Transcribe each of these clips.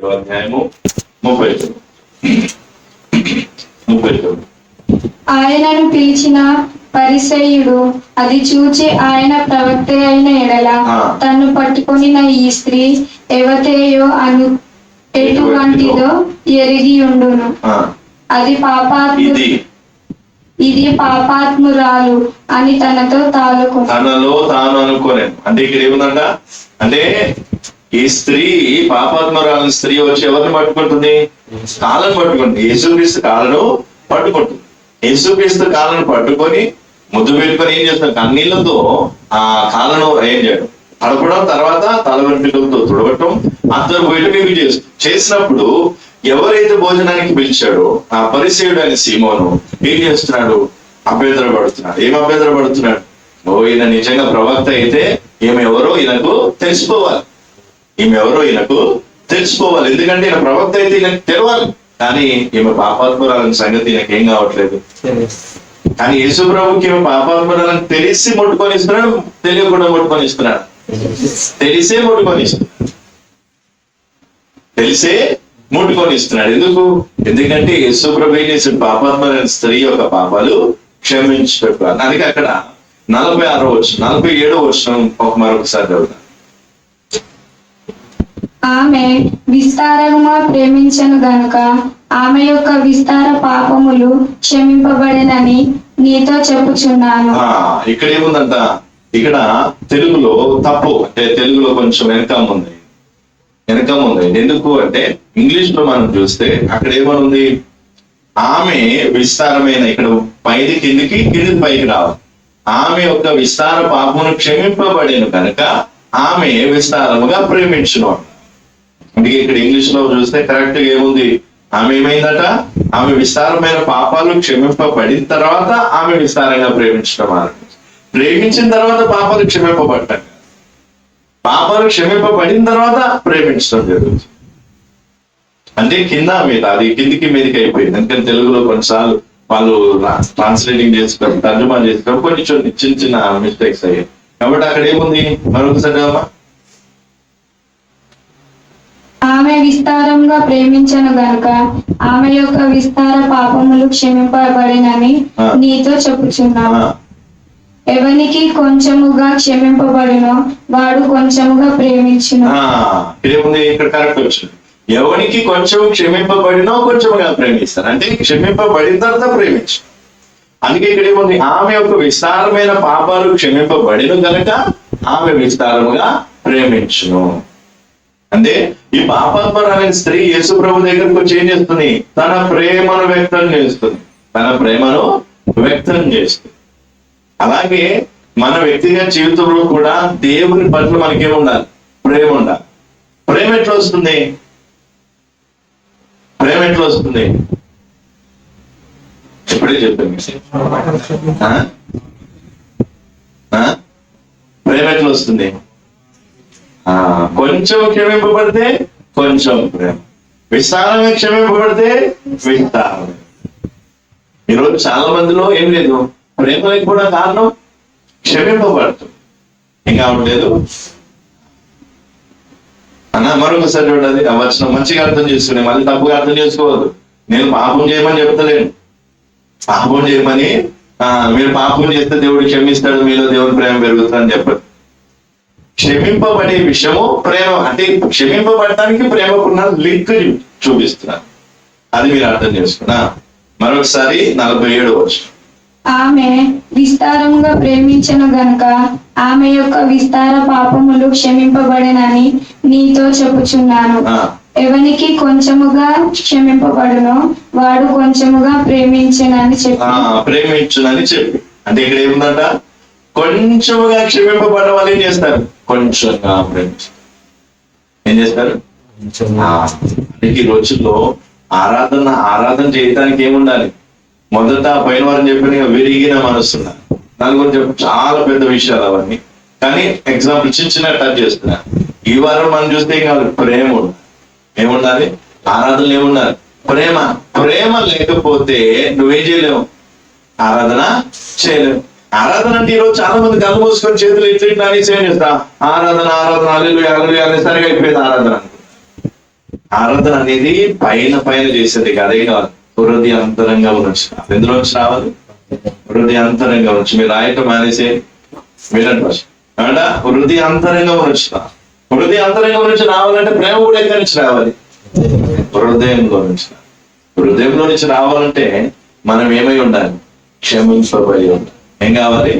37 ఆయనను పిలిచిన పరిసయ్యుడు అది చూచి ఆయన ప్రవక్త అయిన ఎడల తన్ను పట్టుకొనిన ఈ స్త్రీ ఎవతేయో అను ఎటువంటిదో ఎరిగి ఉండును. ఇది పాపాత్మురాలు అని తనలో తాను అనుకోలేదు. అంటే ఇక్కడ ఏముందంట అంటే ఈ స్త్రీ పాపాత్మరాలని స్త్రీ వచ్చి ఎవరిని పట్టుకుంటుంది? కాళ్ళను పట్టుకుంటుంది. యేసుక్రీస్తు కాళ్ళను పట్టుకుంటుంది. యేసుక్రీస్తు కాళ్ళను పట్టుకొని ముద్దు పెట్టుకొని ఏం చేస్తాడు? కన్నీళ్లతో ఆ కాళ్ళను ఏం చేయడం, పడపడం, తర్వాత తల వెంట్రుకలతో తుడవటం, అందరూ బయటకు చేసినప్పుడు ఎవరైతే భోజనానికి పిలిచాడో ఆ పరిసయ్యుడు అనే సీమోను ఏం చేస్తున్నాడు? అభ్యంతరపడుతున్నాడు. ఏం అభ్యంతరపడుతున్నాడు? ఈయన నిజంగా ప్రవక్త అయితే ఈమె ఎవరో ఈయనకు తెలిసిపోవాలి. ఎందుకంటే ఈయన ప్రవక్త అయితే ఈయనకు తెలవాలి. కానీ ఈమె పాపాత్మురాలని సంగతి ఈయనకి ఏం కావట్లేదు. కానీ యేసు ప్రభుకి ఈమె పాపాత్మురాలని తెలిసి ముట్టుకొని ఇస్తున్నాడు, తెలియకుండా ముట్టుకొని ఇస్తున్నాడు. తెలిసే ముట్టుకొని ఇస్తున్నాడు. ఎందుకంటే యేసు ప్రభు ఏం చేసిన పాపాత్మురాలని స్త్రీ యొక్క పాపాలు క్షమించటం. అందుకే అక్కడ 46వ వచనం 47వ వచనం మరొకసారి చదువుతాను. ఆమె విస్తారముగా ప్రేమించను గనుక ఆమె యొక్క విస్తార పాపములు క్షమింపబడినని నీతో చెప్పుచున్నాను. ఇక్కడ ఏముందంట? ఇక్కడ తెలుగులో తప్పు, అంటే తెలుగులో కొంచెం వెనకం ఉంది. ఎందుకు అంటే ఇంగ్లీష్ లో మనం చూస్తే అక్కడ ఏమనుంది? ఆమె విస్తారమైన, ఇక్కడ పైది కిందికి పైకి రావాలి. ఆమె యొక్క విస్తార పాపమును క్షమింపబడేను కనుక ఆమె విస్తారముగా ప్రేమించును. అందుకే ఇక్కడ ఇంగ్లీష్ లో చూస్తే కరెక్ట్ గా ఏముంది? ఆమె ఏమైందట? ఆమె విస్తారమైన పాపాలు క్షమింపబడిన తర్వాత ఆమె విస్తారంగా ప్రేమించడం ప్రేమించిన తర్వాత పాపాలు క్షమింపబడ్డాక, పాపాలు క్షమింపబడిన తర్వాత ప్రేమించడం జరుగుతుంది. అంటే కింద మీద, అది కిందికి మీదకి అయిపోయింది. ఎందుకంటే తెలుగులో కొన్నిసార్లు వాళ్ళు ట్రాన్స్లేటింగ్ చేసుకోవడం, తర్జుమా చేసుకోవడం కొంచెం చిన్న మిస్టేక్స్ అయ్యాయి. కాబట్టి అక్కడ ఏముంది? మరొకసారి అమ్మా. ఆమె విస్తారంగా ప్రేమించను గనుక ఆమె యొక్క విస్తార పాపములు క్షమింపబడినని నీతో చెప్పుచున్నాను. ఎవనికి కొంచెముగా క్షమింపబడినో వాడు కొంచెముగా ప్రేమించును. ఏముంది ఇక్కడ? కరెక్ట్ వచ్చింది. ఎవరికి కొంచెం క్షమింపబడినో కొంచెముగా ప్రేమిస్తారు. అంటే క్షమింపబడిన తర్వాత ప్రేమించు. అందుకే ఇక్కడ ఏముంది? ఆమె యొక్క విస్తారమైన పాపాలు క్షమింపబడిన కనుక ఆమె విస్తారముగా ప్రేమించును. అంటే ఈ పాపాత్మరాలైన స్త్రీ యేసు ప్రభు దగ్గరకు వచ్చి ఏం చేస్తుంది? తన ప్రేమను వ్యక్తం చేస్తుంది. అలాగే మన వ్యక్తిగత జీవితంలో కూడా దేవుని పట్ల మనకేముండాలి? ప్రేమ ఉండాలి. ప్రేమ ఎట్లా వస్తుంది? ఇప్పుడే చెప్పండి. ప్రేమ ఎట్లా వస్తుంది? కొంచెం క్షమింపబడితే కొంచెం ప్రేమ, విస్తారంగా క్షమింపబడితే విస్తారం. ఈరోజు చాలా మందిలో ఏం లేదు, ప్రేమలకు కూడా కారణం క్షమింపబడుతుంది. ఏం కావట్లేదు అన్న. మరొకసారి చూడాలి ఆ వచనం మంచిగా అర్థం చేసుకునే, మళ్ళీ తప్పుగా అర్థం చేసుకోవద్దు. నేను పాపం చేయమని చెప్తలేను. పాపం చేయమని మీరు పాపం చేస్తే దేవుడు క్షమిస్తాడు, మీలో దేవుని ప్రేమ పెరుగుతుందని చెప్పదు. క్షమింపబడే విషయము ప్రేమ. అంటే క్షమింపబడటానికి ప్రేమకున్న లింక్ చూపిస్తున్నారు. అది మీరు అర్థం చేసుకున్నా. మరొకసారి 47వ వచనం. ఆమె విస్తారముగా ప్రేమించను గనుక ఆమె యొక్క విస్తార పాపములు క్షమింపబడినని నీతో చెప్పుచున్నాను. ఎవనికి కొంచెముగా క్షమింపబడునో వాడు కొంచెముగా ప్రేమించునని చెప్పి. అంటే ఇక్కడ ఏముందంట? కొంచెముగా క్షమింపబడ్డ వాళ్ళు ఏం చేస్తారు? కొంచెంగా ప్రేమించారు. ఏం చేస్తారు? ఈ రోజుల్లో ఆరాధన చేయడానికి ఏముండాలి? మొదట పైన వారిని చెప్పిన విరిగిన మనసున్నారు. దాని గురించి చాలా పెద్ద విషయాలు అవన్నీ. కానీ ఎగ్జాంపుల్ చిన్న టచ్ చేస్తున్నా. ఈ వారం మనం చూస్తే ఏం కాదు, ప్రేమ ఉండాలి. ఏముండాలి? ఆరాధనలు ఏముండాలి? ప్రేమ లేకపోతే నువ్వేం చేయలేవు, ఆరాధన చేయలేవు. ఆరాధన అంటే ఈరోజు చాలా మంది కళ్ళు మూసుకొని చేతులు ఇట్లా అనేసి ఏం చేస్తా, ఆరాధన హల్లెలూయా అనేసరికి అయిపోయింది ఆరాధన. ఆరాధన అనేది పైన పైన చేసేది అదే కాదు, హృదయ అంతరంగా నుంచి. ఎందులో నుంచి రావాలి? హృదయ అంతరంగా నుంచి. మీరు రాయటం మానేసే వినండి ఫస్ట్. అంట హృదయ అంతరంగా నుంచి. హృదయ అంతరంగా నుంచి రావాలంటే ప్రేమ కూడా ఎక్కడి నుంచి రావాలి? హృదయంలో నుంచి. హృదయంలో నుంచి రావాలంటే మనం ఏమై ఉండాలి? క్షమింపబడి ఉండాలి. ఏం కావాలి?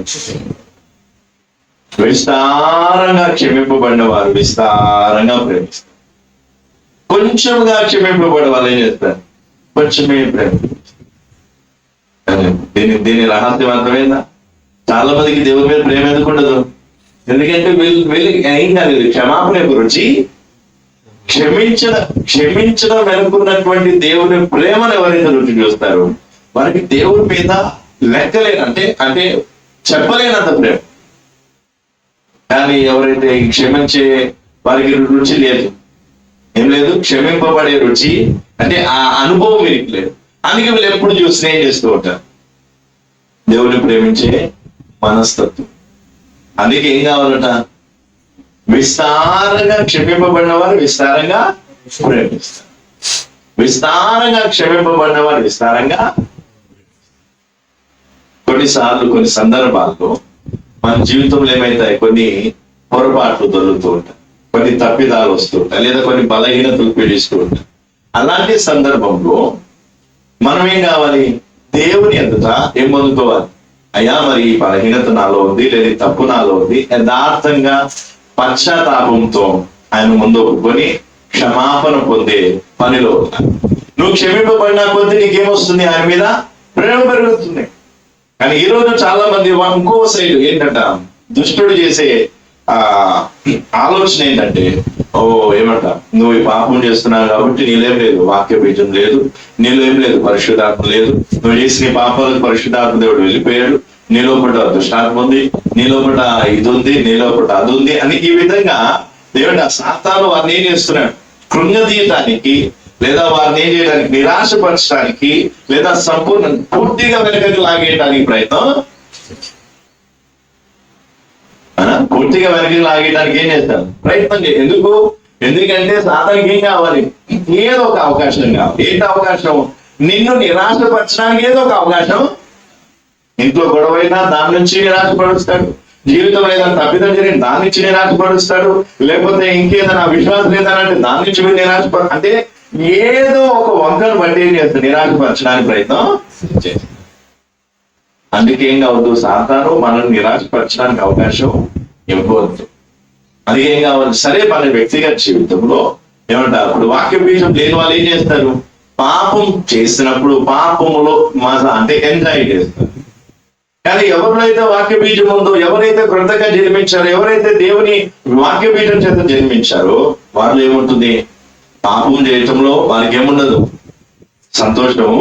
విస్తారంగా క్షమింపబడిన వారు విస్తారంగా ప్రేమిస్తారు. కొంచెంగా క్షమింపబడే వాళ్ళు ఏం చేస్తారు? కొంచెమే ప్రేమ. దీని రహస్యం అర్థమైందా? చాలా మందికి దేవుని మీద ప్రేమ ఎందుకు ఉండదు? ఎందుకంటే వీళ్ళు ఏం కాలేదు, క్షమాపణ గురించి క్షమించడం వెనుకున్నటువంటి దేవుని ప్రేమను ఎవరైతే రుచి చూస్తారో వారికి దేవుని మీద అంటే చెప్పలేనంత ప్రేమ. కానీ ఎవరైతే క్షమించే వారికి రుచి లేదు, ఏం లేదు, క్షమింపబడే రుచి అంటే ఆ అనుభవం వీరికి లేదు. అందుకే వీళ్ళు ఎప్పుడు చూసినా ఏం చేస్తూ ఉంటారు? దేవుని ప్రేమించే మనస్తత్వం. అందుకే ఏం కావాలట? విస్తారంగా క్షమింపబడిన వారు విస్తారంగా ప్రేమిస్తారు. విస్తారంగా క్షమింపబడిన వారు విస్తారంగా. కొన్నిసార్లు కొన్ని సందర్భాల్లో మన జీవితంలో ఏమైతాయి? కొన్ని పొరపాట్లు దొరుకుతూ ఉంటాయి, కొన్ని తప్పిదాలు వస్తూ ఉంటాయి, లేదా కొన్ని బలహీనతలు పీడిస్తూ ఉంటాయి. అలాంటి సందర్భంలో మనం ఏం కావాలి? దేవుని ఎదుట ఏం పొందుకోవాలి? అయ్యా మరి ఈ బలహీనత నాలో ఉంది, లేదా తప్పు నాలో ఉంది, యథార్థంగా పశ్చాత్తాపంతో ఆయన ముందు ఒప్పుకొని క్షమాపణ పొందే పనిలో ఉంటాను. నువ్వు క్షమింపబడినా కొద్ది నీకేమొస్తుంది? ఆయన మీద ప్రేమ పెరుగుతుంది. కానీ ఈ రోజు చాలా మంది ఇంకో సైడ్ ఏంటంట, దుష్టుడు చేసే ఆలోచన ఏంటంటే, ఏమంట, నువ్వు ఈ పాపం చేస్తున్నావు కాబట్టి నీలేం లేదు, వాక్య బీజం లేదు, నీలో ఏం లేదు, పరిశుద్ధాత్మ లేదు, నువ్వు చేసిన పాపాలకు పరిశుద్ధాత్మ దేవుడు వెళ్ళిపోయాడు, నీ లోపల దుష్టాత్మ ఉంది, నీ లోపల ఇది ఉంది, నీ లోపల అది ఉంది అని ఈ విధంగా దేవుడు ఆ సాతాను వారిని ఏం చేస్తున్నాడు? కృంగదీయటానికి, లేదా వారిని ఏం చేయడానికి? నిరాశపరచడానికి, లేదా సంపూర్ణ పూర్తిగా వెనకకి లాగేయడానికి ప్రయత్నం. పూర్తిగా వెనక్కి లాగేయడానికి ఏం చేస్తారు? ప్రయత్నం చేయాలి. ఎందుకంటే సాతానికి ఏం కావాలి? ఏదో ఒక అవకాశం కావాలి. ఏంటి అవకాశం? నిన్ను నిరాశపరచడానికి ఏదో ఒక అవకాశం. ఇంట్లో గొడవైనా దాని నుంచి నిరాశపరుస్తాడు, జీవితంలో ఏదైనా తప్పిదం జరిగిన దాని నుంచి నిరాశపరుస్తాడు, లేకపోతే ఇంకేదైనా విశ్వాసం లేదనంటే దాని నుంచి అంటే ఏదో ఒక వంకను బట్టి ఏం చేస్తాడు? నిరాశపరచడానికి ప్రయత్నం చేస్తాడు. అందుకే ఏం కావద్దు? సాతాను మనల్ని నిరాశపరచడానికి అవకాశం ఇవ్వవద్దు. అది ఏం కావాలి? సరే మన వ్యక్తిగత జీవితంలో ఏమంటారు? ఇప్పుడు వాక్య బీజం లేని వాళ్ళు ఏం చేస్తారు? పాపం చేసినప్పుడు పాపములో మజా అంటే ఎంజాయ్ చేస్తారు. కానీ ఎవరిలో అయితే వాక్య బీజం ఉందో, ఎవరైతే కృతజ్ఞతగా జన్మించారో, ఎవరైతే దేవుని వాక్య బీజం చేత జన్మించారో వాళ్ళు ఏముంటుంది? పాపం చేయటంలో వారికి ఏముండదు? సంతోషము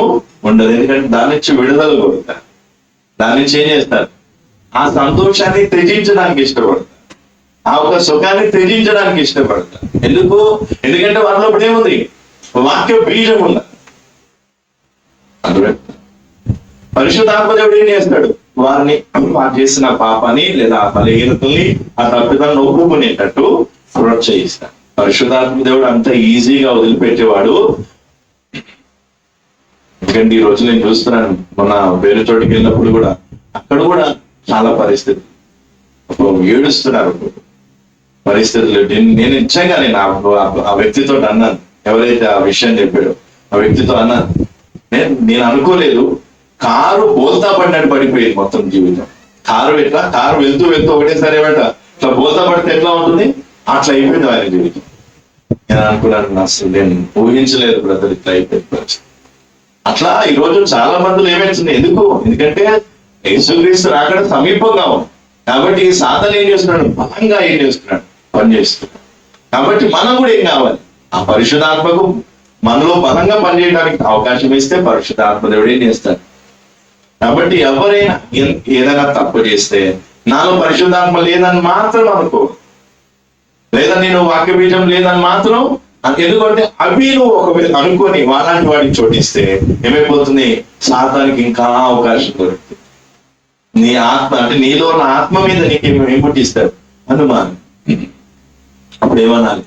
ఉండదు. ఎందుకంటే దాని నుంచి విడుదల కోరుతారు, దాని నుంచి ఏం చేస్తారు? ఆ సంతోషాన్ని త్యజించడానికి ఇష్టపడతారు, ఆ ఒక సుఖాన్ని త్యజించడానికి ఇష్టపడతారు. ఎందుకంటే వాళ్ళలో ఇప్పుడు ఏముంది? వాక్య బీజం ఉంది. పరిశుద్ధాత్మ దేవుడు ఏం చేస్తాడు? వారిని వారు చేసిన పాపాన్ని లేదా బలహీనతల్ని ఆ తప్పిదాన్ని ఒప్పుకునేటట్టు ప్రోత్సహిస్తాడు. పరిశుద్ధాత్మ దేవుడు అంత ఈజీగా వదిలిపెట్టేవాడు. ఎందుకంటే ఈ రోజు నేను చూస్తున్నాను, మొన్న వేరే చోటికి వెళ్ళినప్పుడు కూడా అక్కడ కూడా చాలా పరిస్థితులు ఏడుస్తున్నారు. పరిస్థితులు నేను నిజంగా ఆ వ్యక్తితో అన్నాను, ఎవరైతే ఆ విషయం చెప్పాడో ఆ వ్యక్తితో అన్నాను, నేను అనుకోలేదు, కారు బోల్తా పడినట్టు పడిపోయింది మొత్తం జీవితం. కారు వెళ్తూ ఒకటేసారి ఏమంట ఇట్లా బోల్తా పడితే ఎట్లా ఉంటుంది? అట్లా అయిపోయింది ఆయన జీవితం. నేను అనుకున్నాను, అసలు నేను ఊహించలేదు బ్రదర్ ఇట్లా అయిపోయింది. అట్లా ఈ రోజు చాలా మందిలో ఏమైతుంది? ఎందుకంటే యేసుక్రీస్తు రాకడ సమీపంగా ఉంది కాబట్టి ఈ సాతాను ఏం చేస్తున్నాడు? బలంగా ఏం చేస్తున్నాడు? పనిచేస్తున్నాడు. కాబట్టి మనం కూడా ఏం కావాలి? ఆ పరిశుద్ధాత్మకు మనలో బలంగా పనిచేయడానికి అవకాశం ఇస్తే పరిశుద్ధాత్మ దేవుడు ఏం చేస్తాడు? కాబట్టి ఎవరైనా ఏదైనా తప్పు చేస్తే నాలో పరిశుద్ధాత్మ లేదని మాత్రం అనుకో, లేదా నేను వాక్య బీజం లేదని మాత్రం. ఎందుకంటే అవి నువ్వు ఒకవేళ అనుకొని వాళ్ళంటి వాడికి చోటిస్తే ఏమైపోతుంది? సాతానికి ఇంకా అవకాశం దొరుకుతుంది. నీ ఆత్మ అంటే నీలో ఉన్న ఆత్మ మీద నీకేం పుట్టిస్తాడు? అనుమానం. అప్పుడు ఏమనాలి?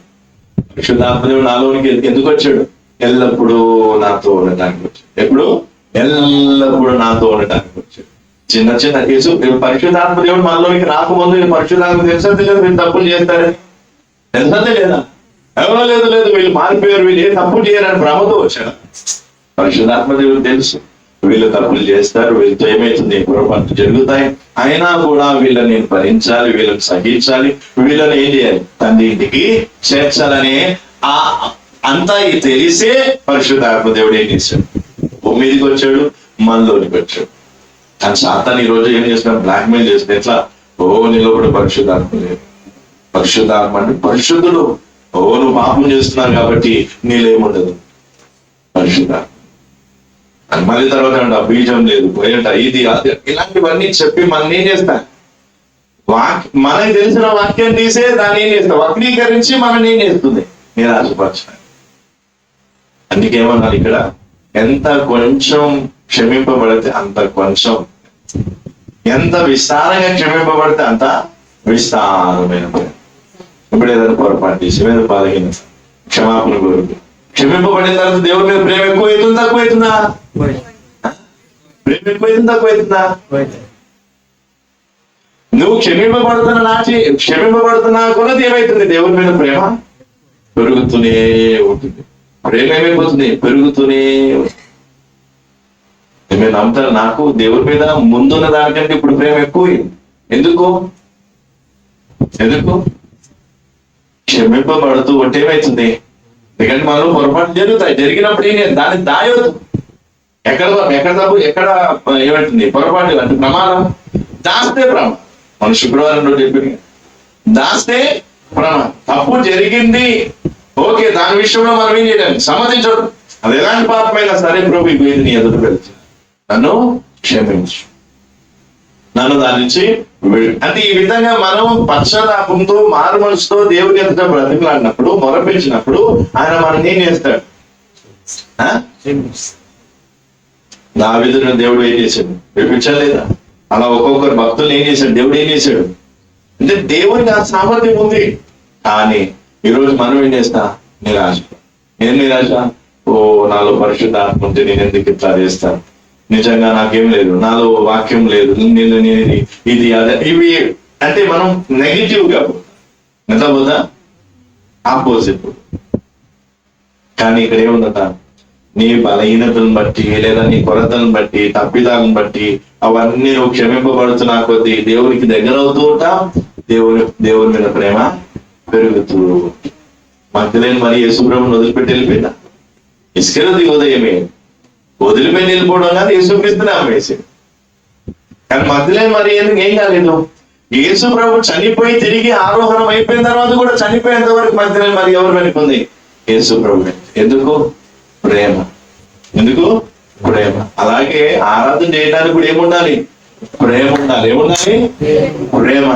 పరిశుద్ధాత్మదేవుడు నాలోనికి ఎందుకు వచ్చాడు? ఎల్లప్పుడూ నాతో ఉండటానికి వచ్చాడు. ఎప్పుడు? ఎల్లప్పుడూ నాతో ఉండటానికి వచ్చాడు. చిన్న చిన్న యేసు పరిశుద్ధాత్మదేవుడు మనలోనికి రాకముందు పరిశుద్ధాత్మ తెలుసా తెలియదు వీళ్ళు తప్పులు చేస్తారని? తెలుసా లేదా? ఎవరో లేదు వీళ్ళు మారిపోయారు, వీళ్ళు ఏ తప్పు చేయరని భ్రమతో వచ్చాడు. పరిశుద్ధాత్మదేవుడు తెలుసు వీళ్ళు తప్పులు చేస్తారు, వీళ్ళతో ఏమైతుంది, పొరపాట్లు జరుగుతాయి, అయినా కూడా వీళ్ళని నేను భరించాలి, వీళ్ళని సహించాలి, వీళ్ళని ఏం చేయాలి, తండ్రి ఇంటికి చేర్చాలని అంతా తెలిసే పరిశుద్ధాత్మదేవుడు ఏం చేశాడు? భూమి మీదకి వచ్చాడు, మనలోనికి వచ్చాడు. కానీ సాతాను ఈ రోజు ఏం చేస్తున్నాడు? బ్లాక్ మెయిల్ చేస్తున్నాడు. ఎట్లా? నీలో కూడా పరిశుద్ధాత్మ లేదు. పరిశుద్ధాత్మ అంటే పరిశుద్ధుడు. నువ్వు పాపం చేస్తున్నావు కాబట్టి నీళ్ళేముండదు పరిశుద్ధాత్మ అని. మళ్ళీ తర్వాత బీజం లేదు, పోయేట ఇది అది, ఇలాంటివన్నీ చెప్పి మనం ఏం చేస్తాం? మనకి తెలిసిన వాక్యం తీసే దాన్ని ఏం చేస్తాం? వక్రీకరించి మనం ఏం చేస్తుంది? నిరాశపరచాలి. అందుకేమన్నారు ఇక్కడ? ఎంత కొంచెం క్షమింపబడితే అంత కొంచెం, ఎంత విస్తారంగా క్షమింపబడితే అంత విస్తారమైన ప్రేమ. ఇప్పుడు ఏదైనా పొరపాటు చేసి మీద పాలగిన క్షమాపణ కోరుకు క్షమింపబడిన తర్వాత దేవుడి మీద ప్రేమ ఎక్కువ అవుతుందా తక్కువ అవుతుందా? ప్రేమ ఎక్కువ అవుతుందా తక్కువ అవుతుందా? నువ్వు క్షమింపబడుతున్నా కొలది ఏమైతుంది? దేవుడి మీద ప్రేమ పెరుగుతూనే ఉంటుంది. ప్రేమ ఏమైపోతుంది? పెరుగుతూనే ఉంటుంది. మీరు నమ్ముతారు? నాకు దేవుడి మీద ముందున్న దానికంటే ఇప్పుడు ప్రేమ ఎక్కువ. ఎందుకు? క్షమింపబడుతూ ఉంటే ఏమైతుంది? ఎందుకంటే మనలో పొరపాటు జరుగుతాయి. జరిగినప్పుడు ఏం దాన్ని దాయవద్దు. ఎక్కడ తప్పు, ఎక్కడ ఏమంటుంది పొరపాటు అంటే ప్రమాదం. దాస్తే ప్రమాదం. మన శుక్రవారం రోజు చెప్పింది, దాస్తే ప్రమాదం. తప్పు జరిగింది, ఓకే, దాని విషయంలో మనం ఏం చేయలేము, సమ్మతించడం. అది ఎలాంటి పాపమైనా సరే, ప్రభు ఇది నీ ఎదురు పెడుతుంది, నన్ను క్షమించు, నన్ను దాని నుంచి అంటే ఈ విధంగా మనం పశ్చాత్తాపంతో మారు మనసుతో దేవుని ఎదుట బ్రతిమలాడినప్పుడు, మొరపించినప్పుడు ఆయన మనల్ని ఏం చేస్తాడు? దావీదును దేవుడు ఏం చేశాడు? వినిపించలేదా? అలా ఒక్కొక్కరు భక్తులు ఏం చేశాడు? దేవుడు ఏం చేశాడు అంటే దేవునికి ఆ సామర్థ్యం ఉంది. కానీ ఈరోజు మనం ఏం చేస్తా? నిరాశ. ఏం నిరాశ? నాలో పరిశుద్ధాత్మ ఉంటే నేను ఎందుకు ఇట్లా చేస్తాను, నిజంగా నాకేం లేదు, నాలో వాక్యం లేదు, నేను ఇది అదే, ఇవి అంటే మనం నెగిటివ్ గా ఎంత పోదా ఆపోజిట్. కానీ ఇక్కడ ఏముందట? నీ బలహీనతలను బట్టి లేదా నీ కొరతలను బట్టి తప్పిదాలను బట్టి అవన్నీ నువ్వు క్షమింపబడుతున్నా కొద్దీ దేవునికి దగ్గర అవుతూ ఉంటాం, దేవుని మీద ప్రేమ పెరుగుతూ. మగ్దలేని మరి యేసుప్రభుని వదిలిపెట్టి వెళ్ళిపోయిందా? ఇసుకది ఉదయమే వదిలిపెట్టి వెళ్ళిపోవడం కానీ యేసుక్రీస్తుని అమ్మేసాడు. కానీ మగ్దలేని మరి ఎందుకు ఏం కాలేదు? యేసు ప్రభు చనిపోయి తిరిగి ఆరోహణం అయిపోయిన తర్వాత కూడా చనిపోయేంత వరకు మగ్దలేని మరి ఎవరు వెనుకుంది? యేసు ప్రభు. ఎందుకు? ప్రేమ. ఎందుకు? ప్రేమ. అలాగే ఆరాధన చేయడానికి కూడా ఏముండాలి? ప్రేమ ఉండాలి. ఏముండాలి? ప్రేమ.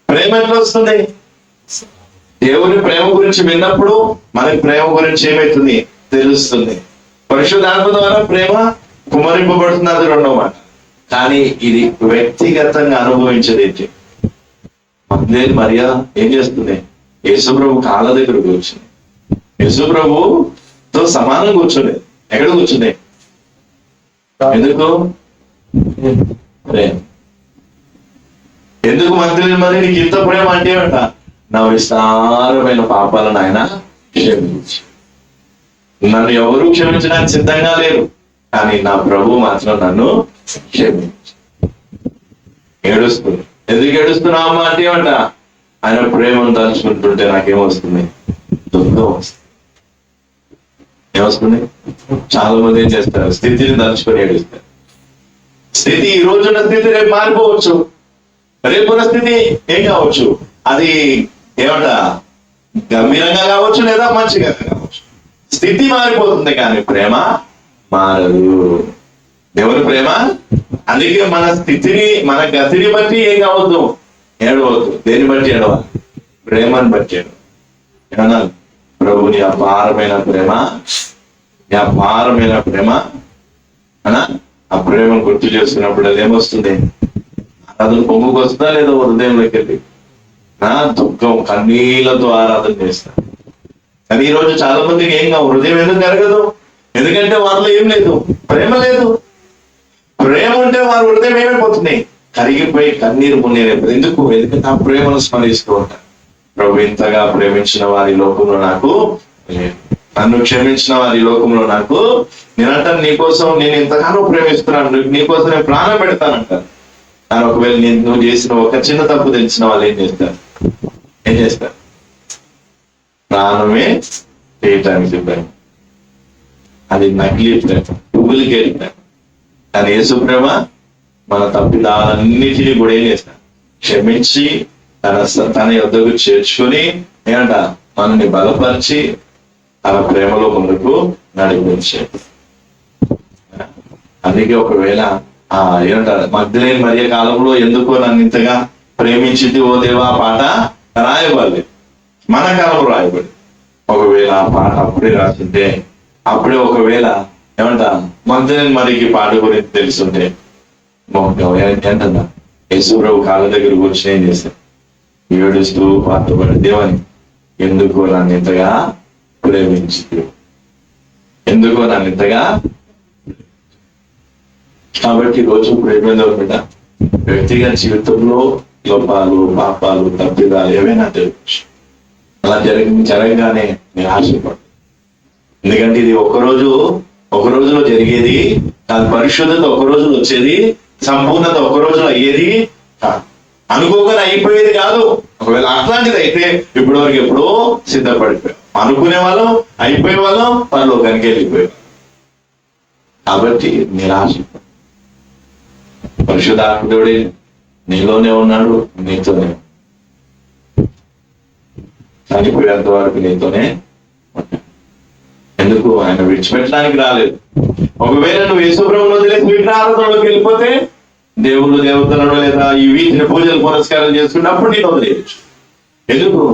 ప్రేమ ఎట్లా వస్తుంది? దేవుని ప్రేమ గురించి విన్నప్పుడు మనకి ప్రేమ గురించి ఏమైతుంది? తెలుస్తుంది. పరిశుద్ధాత్మ ద్వారా ప్రేమ కుమరింపబడుతుంది, అది రెండవ మాట. కానీ ఇది వ్యక్తిగతంగా అనుభవించేది ఏంటి? మగ్దలేని మరియ ఏం చేస్తుంది? యేసుప్రభు కాళ్ళ దగ్గర కూర్చుంది. యేసుప్రభుతో సమానం కూర్చోలేదు. ఎక్కడ కూర్చుంది? ఎందుకు? ప్రేమ. ఎందుకు మగ్దలేని మరి నీకు ఇంత ప్రేమ అంటే అంట, నా విస్తారమైన పాపాలను ఆయన క్షమించి, నన్ను ఎవరు క్షమించడానికి సిద్ధంగా లేరు, కానీ నా ప్రభు మాత్రం నన్ను క్షమించి. ఏడుస్తుంది. ఎందుకు ఏడుస్తున్నావు అమ్మా అంటే అంట, ఆయన ప్రేమను తలుచుకుంటుంటే నాకేమొస్తుంది? దుఃఖం వస్తుంది. ఏమొస్తుంది? చాలా మంది ఏం చేస్తారు? స్థితిని తలుచుకొని ఏడుస్తారు. స్థితి ఈ రోజున్న స్థితి రేపు మారిపోవచ్చు. రేపున్న స్థితి ఏం కావచ్చు? అది ఏమంట గంభీరంగా కావచ్చు, లేదా మంచిగా కావచ్చు. స్థితి మారిపోతుంది కానీ ప్రేమ మారదు. దేవుని ప్రేమ. అందుకే మన స్థితిని, మన గతిని బట్టి ఏం కావద్దు? ఏడవద్దు. దేన్ని బట్టి ఏడవాలి? ప్రేమను బట్టి ఏడవాలి. ఏమన్నా ప్రభుని అపారమైన ప్రేమ, అపారమైన ప్రేమ అనా ఆ ప్రేమను గుర్తు చేసుకున్నప్పుడు అది ఏమొస్తుంది? ఆరాధన పొంగుకు వస్తుందా లేదా హృదయంలోకి వెళ్ళి? దుఃఖం కన్నీళ్లతో ఆరాధన చేస్తా. కానీ ఈ రోజు చాలా మందికి ఏం కావు, హృదయం ఎందుకు జరగదు? ఎందుకంటే వారిలో ఏం లేదు, ప్రేమ లేదు. ప్రేమ ఉంటే వారి హృదయం ఏమైపోతుంది? కరిగిపోయి కన్నీరు మున్నీరు. ఎందుకంటే ఆ ప్రేమను స్మరిస్తూ ఉంటారు. ప్రభు ఇంతగా ప్రేమించిన వారి లోకంలో నాకు లేదు, నన్ను క్షమించిన వారి లోకంలో నాకు, నేనంటాను నీకోసం నేను ఇంతగానో ప్రేమిస్తున్నాను, నీకోసం నేను ప్రాణం పెడతానంటాను. కానీ ఒకవేళ నువ్వు చేసిన ఒక చిన్న తప్పు తెలిసిన వాళ్ళు ఏం చేస్తారు? ప్రాణమే చేయటానికి ప్రేమ. అది నకిలీ ప్రేమ, డూప్లికేట్ ప్రేమ. కానీ యేసు ప్రేమ మన తప్పిదాలన్నిటినీ కూడా ఏం చేస్తాడు? క్షమించి తన యొద్దకు చేర్చుకొని ఏమంట మనల్ని బలపరిచి తన ప్రేమలో ముందుకు నడిపించాడు. అందుకే ఒకవేళ ఏమంట మగ్దలేని మరియ కాలంలో ఎందుకో నన్ను ఇంతగా ప్రేమించింది ఓ దేవా పాట రాయబడలేదు, మన కాలంలో రాయబడి. ఒకవేళ ఆ పాట అప్పుడే రాసింటే, అప్పుడే ఒకవేళ ఏమంట మగ్దలేని మరియకి పాట గురించి తెలుసుంటే ఏంటన్నా యేసుప్రభు కాళ్ళ దగ్గర కూర్చొని ఏం చేశారు? ఏడుస్తూ పాటపడి, దేవని ఎందుకో నన్ను ఇంతగా ప్రేమించింది, ఎందుకో నన్ను ఇంతగా. కాబట్టి రోజు ప్రేమలో బిడ్డ వ్యక్తిగత జీవితంలో లోపాలు, పాపాలు, తప్పిదాలు ఏవైనా జరగచ్చు. అలా జరగగానే నేను ఆశపడు. ఎందుకంటే ఇది ఒక రోజులో జరిగేది కాదు. పరిశుద్ధత ఒక రోజులో వచ్చేది, సంపూర్ణత ఒక రోజులో అయ్యేది కాదు. అనుకోగానే అయిపోయేది కాదు. ఒకవేళ అట్లాంటిది అయితే ఇప్పటి వరకు ఎప్పుడో సిద్ధపడిపోయాం. అనుకునే వాళ్ళం, అయిపోయే వాళ్ళం, పరలోకానికి వెళ్ళిపోయాం. కాబట్టి నిరాశ. పరిశుద్ధాత్ముడే నీలోనే ఉన్నాడు, నీతోనే చనిపోయేంత వరకు నీతోనే ఉన్నాడు. ఎందుకు? ఆయన విడిచిపెట్టడానికి రాలేదు. ఒకవేళ నువ్వు యేసుప్రభువును వదిలేసి విగ్రహారాధనలోకి వెళ్ళిపోతే, దేవుళ్ళు దేవతలను లేదా ఈ వీటిని పూజలు పురస్కారాలు చేసుకున్నప్పుడు నేను వదిలేయచ్చు.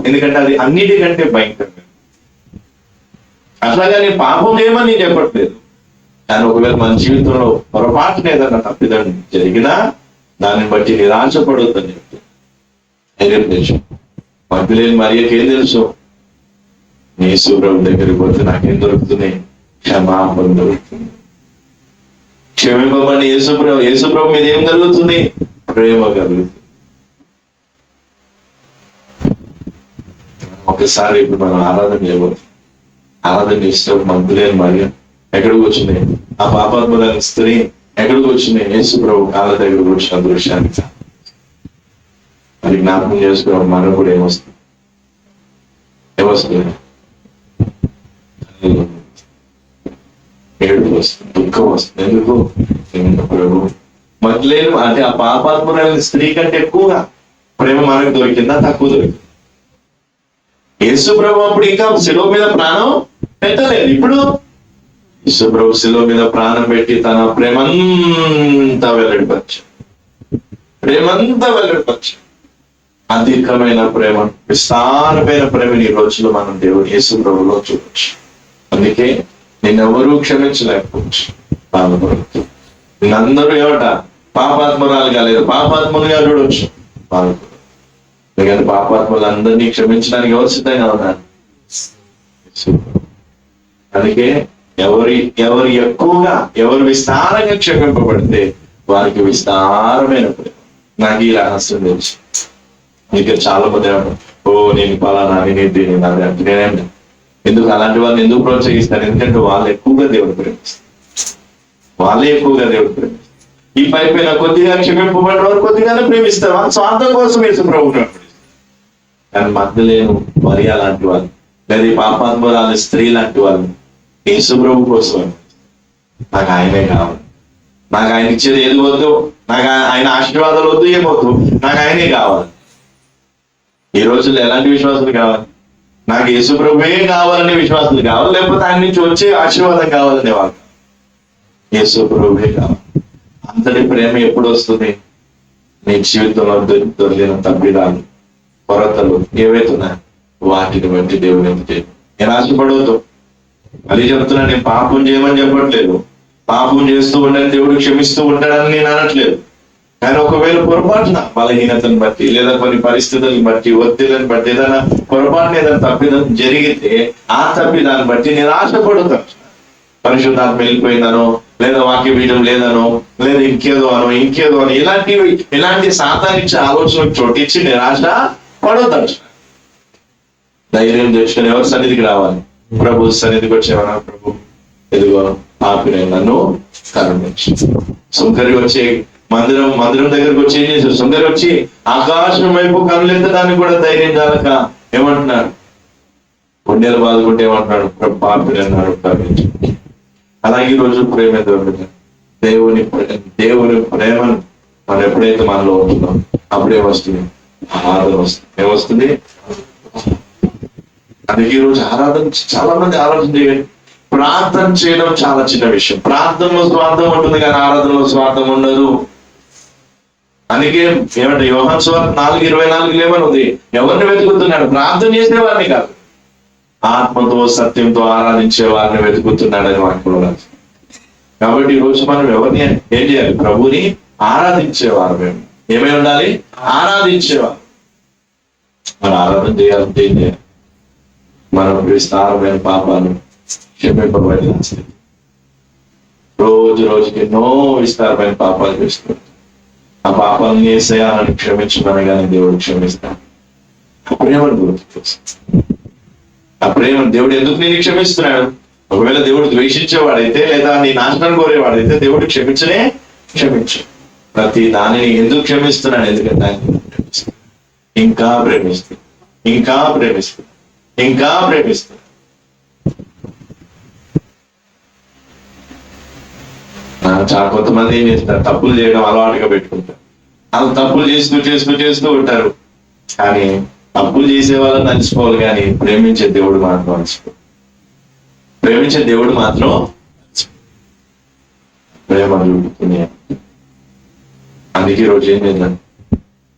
ఎందుకంటే అది అన్నిటికంటే భయంకరంగా. అట్లాగా నేను పాపం చేయమని నేను చెప్పట్లేదు. కానీ ఒకవేళ మన జీవితంలో పొరపాటున ఏదన్నా తప్పిదం జరిగినా దాన్ని బట్టి నిరాశపడొద్దని చెప్తే ధైర్యం తెలుసు. మగ్దలేని మరియకి ఏం తెలుసు? యేసుప్రభు దగ్గరికి పోతే నాకేం దొరుకుతుంది? క్షమాపణ దొరుకుతుంది. క్షమింపబడి యేసుప్రభు మీద ఏం కలుగుతుంది? ప్రేమ కలుగుతుంది. ఒకసారి ఇప్పుడు మనం ఆరాధన చేయబోతుంది. ఆరాధన చేసేటప్పుడు మగ్దలేని మరియ ఎక్కడికి వచ్చింది? ఆ పాపాత్ములైన స్త్రీ ఎక్కడికి వచ్చింది? యేసుప్రభు కాళ్ళ దగ్గర వచ్చిన దృశ్యానికి అది జ్ఞాపకం చేసుకోవడం మనం కూడా ఏమొస్తుంది? ఏడుపు వస్తుంది, దుఃఖం వస్తుంది. ఎందుకు? ప్రభు మగ్దలేని అంటే ఆ పాపాత్ములైన స్త్రీ కంటే ఎక్కువగా ప్రేమ మనకు దొరికిందా? తక్కువ దొరికింది. యేసుప్రభు అప్పుడు ఇంకా శిలువ మీద ప్రాణం పెట్టలేదు. ఇప్పుడు యేసుప్రభు శిలువ మీద ప్రాణం పెట్టి తన ప్రేమంతా వెల్లడిపరిచాడు. అధికమైన ప్రేమ, విస్తారమైన ప్రేమని ఈ రోజులో మనం దేవుడు యేసుప్రభులో చూడవచ్చు. అందుకే నిన్నెవరూ క్షమించలేకపోవచ్చు. బాధపడవచ్చు. నిన్నందరూ ఏమట పాపాత్మరాలు కాలేదు, పాపాత్మలుగా చూడవచ్చు. బాధపడవచ్చు. ఎందుకంటే పాపాత్మలు అందరినీ క్షమించడానికి ఎవరు సిద్ధంగా ఉన్నారు? అందుకే ఎవరు ఎక్కువగా, ఎవరు విస్తారంగా క్షమింపబడితే వారికి విస్తారమైన ప్రేమ. నాకు ఈ రహస్యం తెలుసు. అందుకే చాలా మంది నేను పలానా నేను నాది నేనే. ఎందుకు అలాంటి వాళ్ళని ఎందుకు ప్రోత్సహిస్తారు? ఎందుకంటే వాళ్ళు ఎక్కువగా దేవుడు ప్రేమిస్తారు. ఈ పైన కొద్దిగా క్షమింపబడిన వారు కొద్దిగానే ప్రేమిస్తారు. వాళ్ళ స్వార్థం కోసం యేసుప్రభువును. కానీ మగ్దలేని మరియ లాంటి వాళ్ళు, లేదా పాపాత్మురాలు స్త్రీ లాంటి వాళ్ళు యేసుప్రభు కోసం నాకు ఆయనే కావాలి, నాకు ఆయన ఇచ్చేది ఏది వద్దు, నాకు ఆయన ఆశీర్వాదాలు వద్దు, ఏమొద్దు, నాకు ఆయనే కావాలి. ఈ రోజుల్లో ఎలాంటి విశ్వాసులు కావాలి? నాకు యేసుప్రభువే కావాలనే విశ్వాసులు కావాలి, లేకపోతే ఆయన నుంచి వచ్చే ఆశీర్వాదం కావాలనే వాళ్ళు. యేసుప్రభువే కావాలి. అంతటి ప్రేమ ఎప్పుడు వస్తుంది? నీ జీవితంలో దొరికిన తప్పిదాలు, కొరతలు ఏవైతున్నాయి వాటిని బట్టి దేవుని నేను ఆశపడవద్దు. అది చెప్తున్నా. నేను పాపం చేయమని చెప్పట్లేదు. పాపం చేస్తూ ఉండని దేవుడు క్షమిస్తూ ఉంటాడని నేను అనట్లేదు. ఆయన ఒకవేళ పొరపాటున బలహీనతను బట్టి లేదా కొన్ని పరిస్థితులను బట్టి ఒత్తిడిని బట్టి ఏదైనా పొరపాటున ఏదైనా తప్పిదం జరిగితే ఆ తప్పిదాన్ని బట్టి నిరాశపడుతాం. పరిశుద్ధాత్మ వెళ్ళిపోయిందనో, లేదా వాక్య బీజం లేదనో, లేదా ఇంకేదో అని ఇలాంటి సాతానిచ్చే ఆలోచనకు చోటిచ్చి నిరాశ పడతాడు. ధైర్యం చేసుకుని ఎవరి సన్నిధికి రావాలి? ప్రభు సన్నిధికి వచ్చేవనా, ప్రభు ఎదుగో ఆపిన నన్ను కరుణించు. సుంకరి వచ్చి మందిరం దగ్గరకు వచ్చి ఏం చేశారు? సుంకరి వచ్చి ఆకాశం వైపు కనులెత్తడానికి కూడా ధైర్యం చాలక ఏమంటున్నాడు? గుండెలు బాదుకుంటే ఏమంటున్నాడు? ప్రభు ఆపిన అన్నాడు, కరుణించు. అలాగే ఈ రోజు ప్రేమ దేవుని ప్రేమను మనం ఎప్పుడైతే మనలో ఉంటుందో అప్పుడే వస్తుంది ఆరాధన వస్తుంది. ఏమొస్తుంది? అందుకే ఈ రోజు ఆరాధన చాలా మంది ఆలోచన చేయండి. ప్రార్థన చేయడం చాలా చిన్న విషయం. ప్రార్థనలో స్వార్థం ఉంటుంది కానీ ఆరాధనలో స్వార్థం ఉండదు. అందుకే ఏమంటే యోహాను సువార్త 4:24 ఏమని ఉంది? ఎవరిని వెతుకుతున్నాడు? ప్రార్థన చేసేవారిని కాదు, ఆత్మతో సత్యంతో ఆరాధించే వారిని వెతుకుతున్నాడని వాక్యంలో రాసి. కాబట్టి ఈ రోజు మనం ఎవరిని ఏం చేయాలి? ప్రభుని ఆరాధించేవారు. మేము ఏమై ఉండాలి? ఆరాధించేవారు. మనం ఆరాధన చేయాలంటే ఏం చేయాలి? మన విస్తారమైన పాపాలు క్షమింపబడిన స్థితి. రోజుకి ఎన్నో విస్తారమైన పాపాలు చేస్తున్నాడు. ఆ పాపాలను చేసేయాలని క్షమించమనగానే దేవుడు క్షమిస్తాడు. ఆ ప్రేమను గుర్తు. ఆ ప్రేమను దేవుడు ఎందుకు నేను క్షమిస్తున్నాడు? ఒకవేళ దేవుడు ద్వేషించేవాడైతే లేదా నీ నాశనం కోరేవాడైతే దేవుడు క్షమించు. ప్రతి దానిని ఎందుకు క్షమిస్తున్నాడు? ఎందుకంటే ఆయన ఇంకా ప్రేమిస్తాడు. చాలా కొంతమంది ఏం చేస్తారు? తప్పులు చేయడం అలవాటుగా పెట్టుకుంటారు. వాళ్ళు తప్పులు చేస్తూ ఉంటారు. కానీ తప్పులు చేసే వాళ్ళని నడుచుకోవాలి, కానీ ప్రేమించే దేవుడు మాత్రం ప్రేమ చూపుతుంది. అందుకే రోజు ఏం చేద్దాం?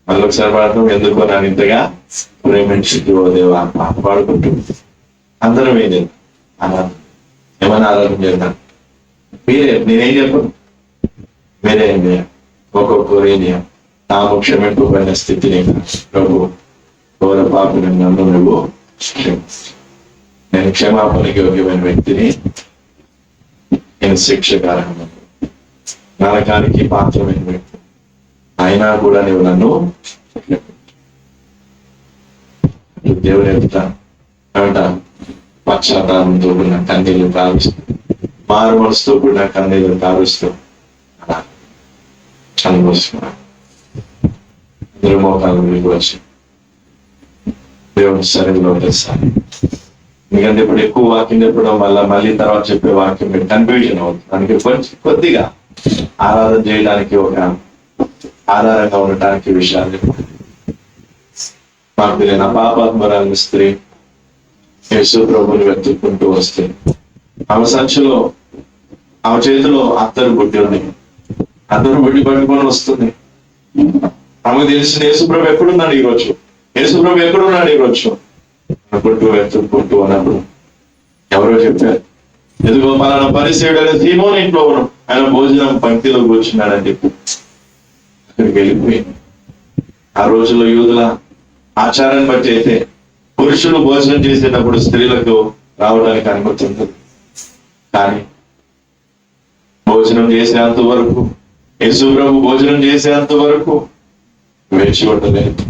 మళ్ళీ ఒకసారి పాడతాం, ఎందుకో నన్ను ఇంతగా ప్రేమించి ఓ దేవా పాడుకుంటూ అందరం ఏం చేద్దాం? ఆరాధన. ఏమైనా ఆరాధన చేద్దాం. నేనేం చెప్పను, మీరే ఏం చేయాలి? ఒక్కొక్కరు ఏం చేయాలి? తాము క్షమింపబడిన స్థితిని ప్రభు ఘోర పాపిని నన్ను నువ్వు నేను క్షమాపణకి యోగ్యమైన వ్యక్తిని, నేను శిక్షకారమైన నరకానికి పాత్రమైన వ్యక్తి, అయినా కూడా నువ్వు నన్ను దేవుని ఎదుట అంట పశ్చాత్తాపంతో కూడిన కన్నీళ్లు కారుస్తూ, మారు మనసుతో కూడిన కన్నీళ్లు కారుస్తూ అనుభవిస్తున్నా. అందరూ మోకాలు మీకు వచ్చి దేవుని సన్నిధిలో తెస్తాను. ఎందుకంటే ఇప్పుడు ఎక్కువ వాక్యం చెప్పడం వల్ల మళ్ళీ తర్వాత చెప్పే వాక్యం మీరు కన్ఫ్యూజన్ అవుతుంది. అందుకే కొద్దిగా ఆరాధన చేయడానికి ఒక ఆధారంగా ఉండటానికి విషయాలు మాకు తెలియని పాపాత్మరాలని స్త్రీ యేసు ప్రభుని వెతుక్కుంటూ వస్తే ఆమె సంచిలో ఆమె చేతిలో అత్తరు బుడ్డి ఉంది. అత్తరు బుడ్డి పట్టుకొని వస్తుంది. ఆమెకు తెలిసిన యేసుప్రభు ఎక్కడున్నాడు ఈరోజు అనుకుంటూ వెతుక్కుంటూ అన్నప్పుడు ఎవరో చెప్పారు, ఎదుగో పలానా పరిసయుడు అనే సీమోను ఇంట్లో ఆయన భోజనం పంక్తిలో కూర్చున్నాడని చెప్పి అక్కడికి వెళ్ళిపోయింది. ఆ రోజుల్లో యూదుల ఆచారాన్ని బట్టి అయితే పురుషులు భోజనం చేసేటప్పుడు స్త్రీలకు రావడానికి అనుమతి ఉంటుంది. కానీ భోజనం చేసేంత వరకు, యేసు ప్రభు భోజనం చేసేంత వరకు వేచి ఉండలేదు.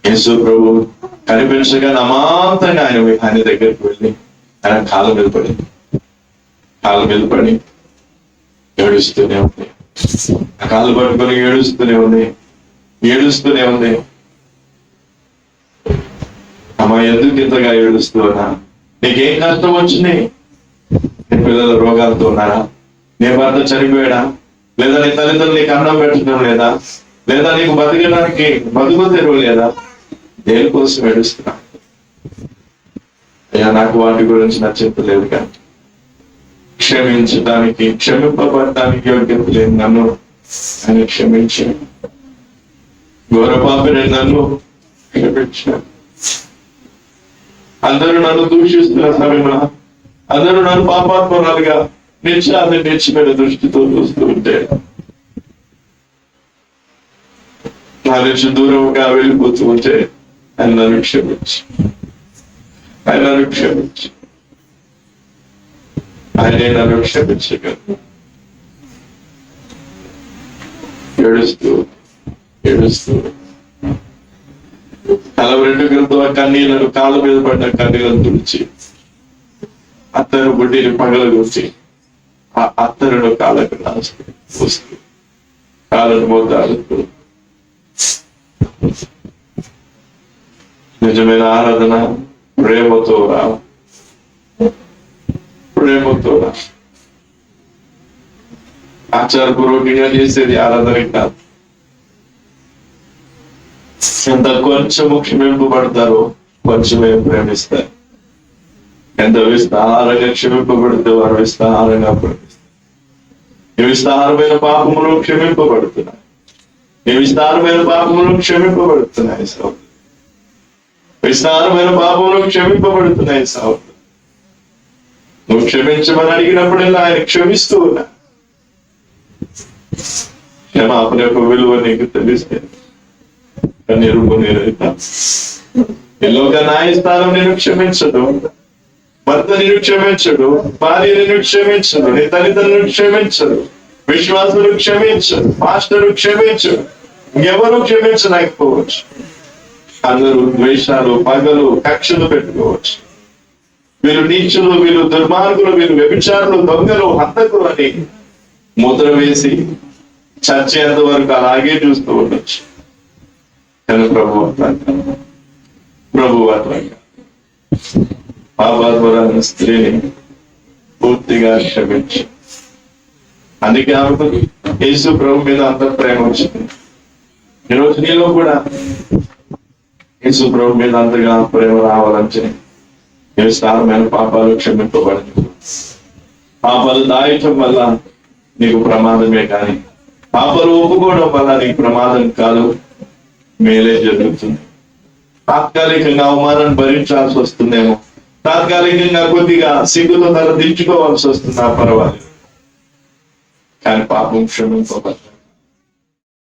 యేసు ప్రభు కనిపించగా అమాంతంగా ఆయన దగ్గరికి వెళ్ళి ఆయన కాళ్ళ మీద పడి ఏడుస్తూనే ఉంది. ఆ కాళ్ళు పట్టుకొని ఏడుస్తూనే ఉంది. అమ్మా, ఎందుకు ఇంతగా ఏడుస్తున్నా? నీకేం కష్టం వచ్చింది? నీ పిల్లల రోగాలతో ఉన్నారా? నీ భర్త చనిపోయాడా? లేదా నీ తల్లిదండ్రులు నీకు అన్నం పెట్టడం లేదా? లేదా నీకు బతకడానికి బతుకు తెరువు లేదా? దేనికోసం ఏడుస్తున్నా? అయ్యా, నాకు వాటి గురించి నచ్చలేదు, కానీ క్షమించడానికి క్షమింపబడటానికి యోగ్యత లేదు నన్ను ఆయన క్షమించి, ఘోర పాపిని నన్ను క్షమించాను. అందరూ నన్ను దూషిస్తున్న సమయంలో, అందరూ నన్ను పాపాత్మరాలుగా నిత్యమైన దృష్టితో చూస్తూ ఉంటే ఆ నుంచి దూరంగా వెళ్ళిపోతూ ఉంటే ఆయన నన్ను క్షమించి, ఆయనను క్షమించి, ఆయనే నన్ను క్షమించగలరు. ఏడుస్తూ ఏడుస్తూ 42 గ్రంథం కన్నీళ్లను, కాళ్ళ మీద పడిన కన్నీళ్లను తుడిచి అత్తరు బుడ్డిని పగలగొచ్చి ఆ అత్తరును కాళ్ళకు రాస్తూ వస్తూ కాళ్ళను మోతాడుతూ నిజమైన ఆరాధన ప్రేమతో రా, ప్రేమతో రా. ఆచారపూర్వకంగా చేసేది ఆరాధన కాదు. ఎంత కొంచెము క్షమింపబడతారో కొంచెమే ప్రేమిస్తారు. ఎంత విస్తారంగా క్షమింపబడితే వారు విస్తారంగా ప్రేమిస్తారు. ఈ విస్తారమైన పాపములు క్షమింపబడుతున్నాయి. ఈ విస్తారమైన పాపములు క్షమింపబడుతున్నాయి సౌదరు. విస్తారమైన పాపములు క్షమింపబడుతున్నాయి సౌదరు. నువ్వు క్షమించమని అడిగినప్పుడల్లా ఆయన క్షమిస్తూ ఉన్నా. క్షమాపణ యొక్క విలువ నీకు తెలిస్తే ఎల్లోగా న్యాయస్థానం నేను క్షమించడు, భర్త నేను క్షమించడు, భార్య నేను క్షమించడు, నీ తల్లిదండ్రులు క్షమించడు, విశ్వాసులు క్షమించడు, మాస్టరు క్షమించడు, ఎవరు క్షమించలేకపోవచ్చు. అందరూ ద్వేషాలు, పగలు, కక్షలు పెట్టుకోవచ్చు. వీరు నీచులు, వీరు దుర్మార్గులు, వీరు వ్యభిచారులు, దొంగలు, హంతకులు అని ముద్ర వేసి చచ్చేంత వరకు అలాగే చూస్తూ ఉండొచ్చు. కానీ ప్రభు అట్లాగా పాపాత్మరాన్ని స్త్రీని పూర్తిగా క్షమించి, అందుకే ఆమెకు యేసు ప్రభు మీద అంత ప్రేమ వచ్చింది. ఈరోజు నీలో కూడా యేసు ప్రభు మీద అంతగా ప్రేమ రావాలంటే విస్తారమైన పాపాలు క్షమింపబడింది. పాపాలు దాయటం వల్ల నీకు ప్రమాదమే కానీ పాపాలు ఒప్పుకోవడం వల్ల నీకు ప్రమాదం కాదు, మేలే జరుగుతుంది. తాత్కాలికంగా అవమానాన్ని భరించాల్సి వస్తుందేమో, తాత్కాలికంగా కొద్దిగా సిగ్గుతో తల దించుకోవాల్సి వస్తుందా, పర్వాలేదు. కానీ పాపం క్షమింపబడదు.